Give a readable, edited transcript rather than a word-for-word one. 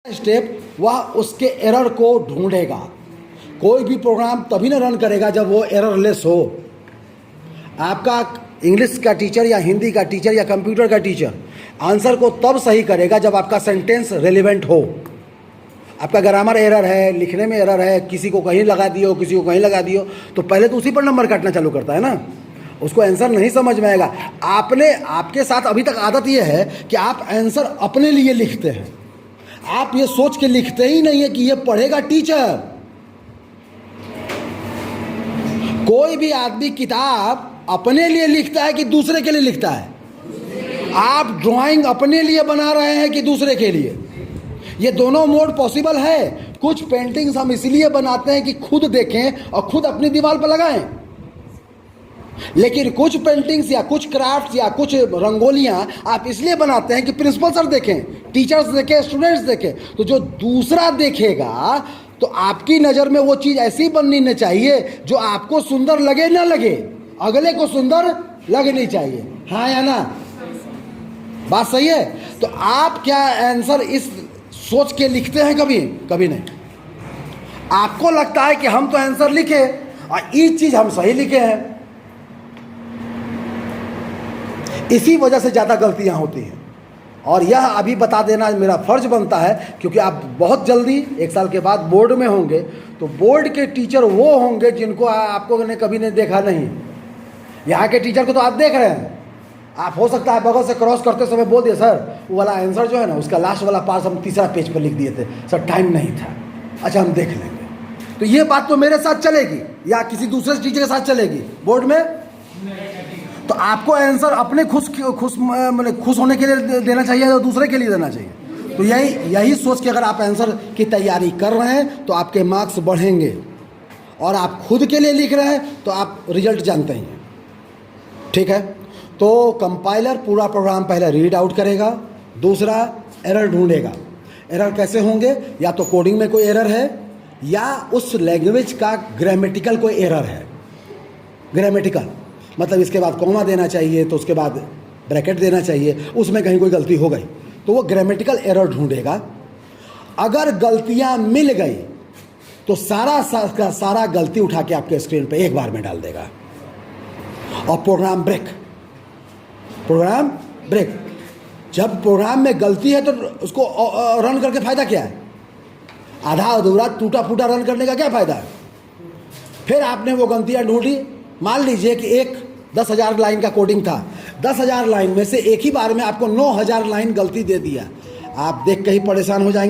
Step वह उसके error को ढूंढेगा। कोई भी प्रोग्राम तभी ना रन करेगा जब वो एररलेस हो। आपका इंग्लिश का टीचर या हिंदी का टीचर या कंप्यूटर का टीचर आंसर को तब सही करेगा जब आपका सेंटेंस रेलिवेंट हो। आपका ग्रामर एरर है, लिखने में एरर है, किसी को कहीं लगा दियो, किसी को कहीं लगा दियो, तो पहले तो उसी पर नंबर काटना चालू करता है ना, उसको आंसर नहीं समझ में आएगा। आपके साथ अभी तक आदत ये है कि आप आंसर अपने लिए लिखते हैं, आप ये सोच के लिखते ही नहीं है कि ये पढ़ेगा टीचर। कोई भी आदमी किताब अपने लिए लिखता है कि दूसरे के लिए लिखता है? आप ड्राइंग अपने लिए बना रहे हैं कि दूसरे के लिए? ये दोनों मोड पॉसिबल है। कुछ पेंटिंग्स हम इसलिए बनाते हैं कि खुद देखें और खुद अपनी दीवार पर लगाएं, लेकिन कुछ पेंटिंग्स या कुछ क्राफ्ट्स या कुछ रंगोलियां आप इसलिए बनाते हैं कि प्रिंसिपल सर देखें, टीचर्स देखें, स्टूडेंट्स देखें। तो जो दूसरा देखेगा तो आपकी नज़र में वो चीज़ ऐसी बननी नहीं चाहिए जो आपको सुंदर लगे ना लगे, अगले को सुंदर लगनी चाहिए। हाँ या ना? बात सही है? तो आप क्या आंसर इस सोच के लिखते हैं? कभी कभी नहीं। आपको लगता है कि हम तो आंसर लिखे और ये चीज़ हम सही लिखे हैं, इसी वजह से ज़्यादा गलतियां होती हैं। और यह अभी बता देना मेरा फ़र्ज बनता है, क्योंकि आप बहुत जल्दी 1 साल के बाद बोर्ड में होंगे, तो बोर्ड के टीचर वो होंगे जिनको आपको ने कभी नहीं देखा नहीं। यहाँ के टीचर को तो आप देख रहे हैं। आप हो सकता है बगल से क्रॉस करते समय बोल दिए, सर वो वाला आंसर जो है ना उसका लास्ट वाला पार्ट हम तीसरा पेज पर लिख दिए थे, सर टाइम नहीं था, अच्छा हम देख लेंगे। तो ये बात तो मेरे साथ चलेगी या किसी दूसरे टीचर के साथ चलेगी बोर्ड में? तो आपको आंसर अपने खुश होने के लिए देना चाहिए या दूसरे के लिए देना चाहिए? तो यही सोच के अगर आप आंसर की तैयारी कर रहे हैं तो आपके मार्क्स बढ़ेंगे, और आप खुद के लिए लिख रहे हैं तो आप रिजल्ट जानते हैं। ठीक है? तो कंपाइलर पूरा प्रोग्राम पहले रीड आउट करेगा, दूसरा एरर ढूंढेगा। एरर कैसे होंगे? या तो कोडिंग में कोई एरर है या उस लैंग्वेज का ग्रामेटिकल कोई एरर है। ग्रामेटिकल मतलब इसके बाद कॉमा देना चाहिए, तो उसके बाद ब्रैकेट देना चाहिए, उसमें कहीं कोई गलती हो गई तो वो ग्रामेटिकल एरर ढूंढेगा। अगर गलतियां मिल गई तो सारा गलती उठा के आपके स्क्रीन पे एक बार में डाल देगा और प्रोग्राम ब्रेक। जब प्रोग्राम में गलती है तो उसको रन करके फ़ायदा क्या है? आधा अधूरा टूटा फूटा रन करने का क्या फ़ायदा है? फिर आपने वो गलतियां ढूंढी। मान लीजिए कि एक 10,000 लाइन का कोडिंग था, 10,000 लाइन में से एक ही बार में आपको 9,000 लाइन गलती दे दिया। आप देख के ही परेशान हो जाएंगे।